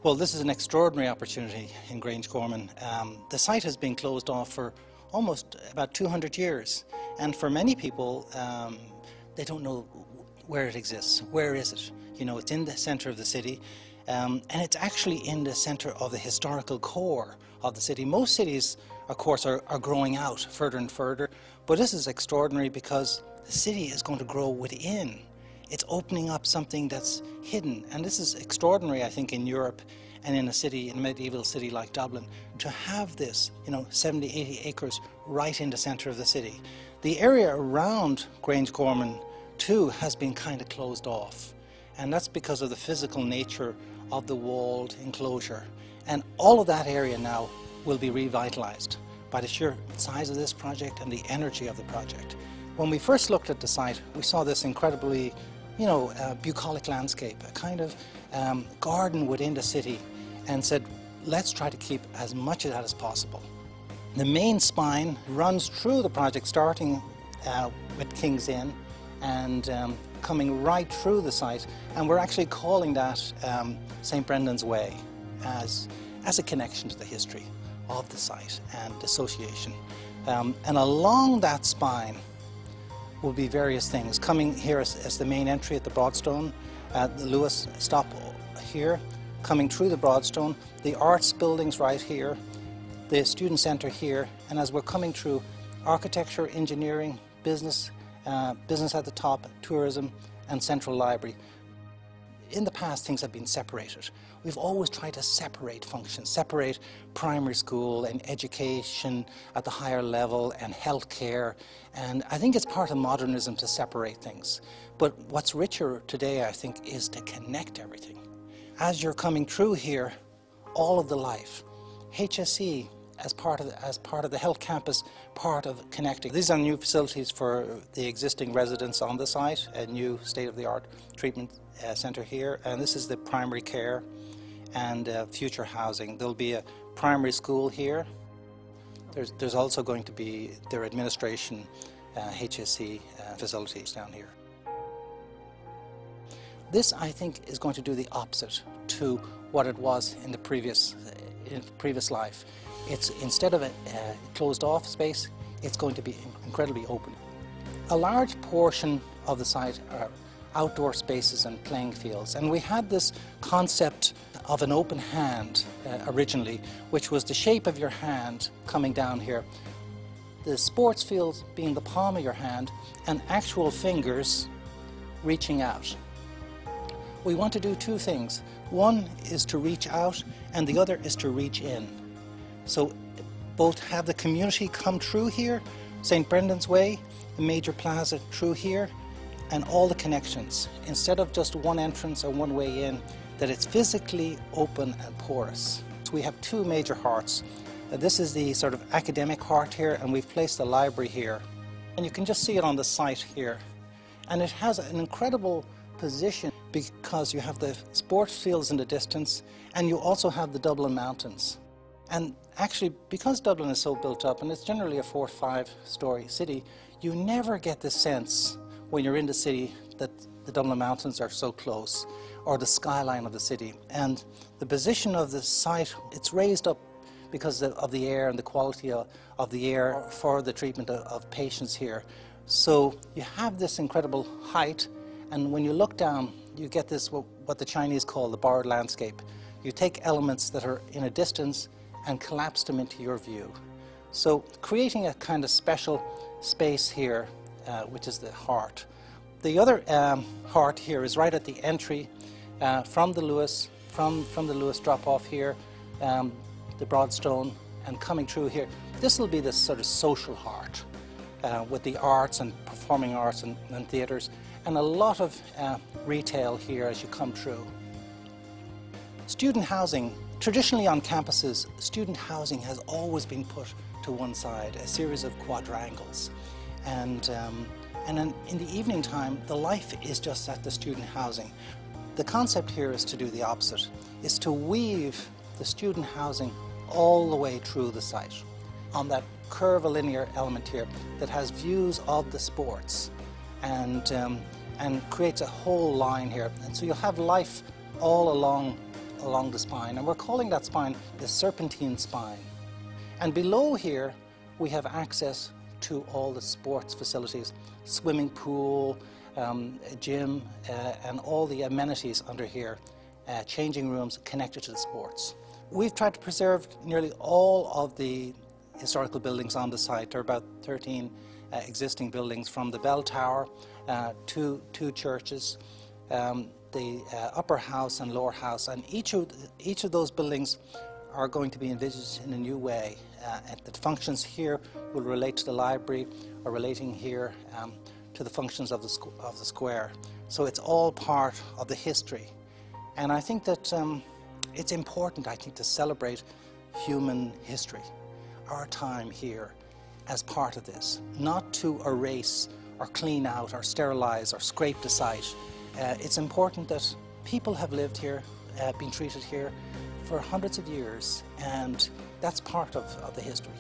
Well, this is an extraordinary opportunity in Grangegorman. The site has been closed off for almost about 200 years, and for many people, they don't know where it exists. Where is it? You know, it's in the centre of the city, and it's actually in the centre of the historical core of the city. Most cities, of course, are growing out further and further, but this is extraordinary because the city is going to grow within. It's opening up something that's hidden, and this is extraordinary, I think, in Europe and in a medieval city like Dublin, to have this, 70, 80 acres right in the centre of the city. The area around Grangegorman too has been kind of closed off, and that's because of the physical nature of the walled enclosure. And all of that area now will be revitalised by the sheer size of this project and the energy of the project. When we first looked at the site, we saw this incredibly bucolic landscape, a kind of garden within the city, and said, let's try to keep as much of that as possible. The main spine runs through the project, starting with King's Inn and coming right through the site, and we're actually calling that St. Brendan's Way as a connection to the history of the site and association. And along that spine will be various things. Coming here as the main entry at the Broadstone, the Lewis stop here, coming through the Broadstone, the arts buildings right here, the student centre here, and as we're coming through, architecture, engineering, business at the top, tourism and central library. In the past, things have been separated. We've always tried to separate functions, separate primary school and education at the higher level and healthcare, and I think it's part of modernism to separate things. But what's richer today, I think, is to connect everything. As you're coming through here, all of the life, HSE as part of the health campus, part of connecting. These are new facilities for the existing residents on the site, a new state-of-the-art treatment centre here, and this is the primary care and future housing. There'll be a primary school here. There's also going to be their administration HSE facilities down here. This, I think, is going to do the opposite to what it was in the previous life. It's, instead of a closed off space, it's going to be incredibly open. A large portion of the site are outdoor spaces and playing fields, and we had this concept of an open hand originally, which was the shape of your hand coming down here, the sports fields being the palm of your hand and actual fingers reaching out. We want to do two things. One is to reach out and the other is to reach in. So both have the community come through here, St. Brendan's Way, the major plaza through here, and all the connections. Instead of just one entrance or one way in, that it's physically open and porous. So we have two major hearts. This is the sort of academic heart here, and we've placed the library here. And you can just see it on the site here. And it has an incredible position because you have the sports fields in the distance, and you also have the Dublin Mountains. And actually, because Dublin is so built up, and it's generally a 4- or 5-story city, you never get the sense when you're in the city that the Dublin Mountains are so close, or the skyline of the city. And the position of the site, it's raised up because of the air and the quality of the air for the treatment of patients here. So you have this incredible height, and when you look down, you get this, what the Chinese call the borrowed landscape. You take elements that are in a distance and collapse them into your view. So creating a kind of special space here, which is the heart. The other heart here is right at the entry from the Lewis drop-off here, the Broadstone, and coming through here. This will be this sort of social heart with the arts and performing arts and theatres, and a lot of retail here as you come through. Student housing. Traditionally on campuses, student housing has always been put to one side, a series of quadrangles. And in the evening time, the life is just at the student housing. The concept here is to do the opposite, is to weave the student housing all the way through the site on that curvilinear element here that has views of the sports and creates a whole line here. And so you'll have life all along along the spine, and we're calling that spine the serpentine spine. And below here we have access to all the sports facilities, swimming pool, a gym, and all the amenities under here, changing rooms connected to the sports. We've tried to preserve nearly all of the historical buildings on the site. There are about 13 existing buildings, from the bell tower to two churches, the upper house and lower house, and each of those buildings are going to be envisaged in a new way. The functions here will relate to the library, or relating here to the functions of the square. So it's all part of the history. And I think that it's important, I think, to celebrate human history, our time here, as part of this, not to erase or clean out or sterilize or scrape the site. It's important that people have lived here, been treated here for hundreds of years, and that's part of the history.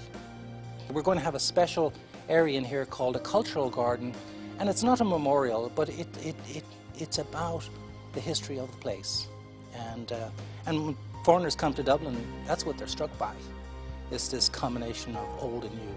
We're going to have a special area in here called a cultural garden, and it's not a memorial, but it's about the history of the place. And when foreigners come to Dublin, that's what they're struck by, is this combination of old and new.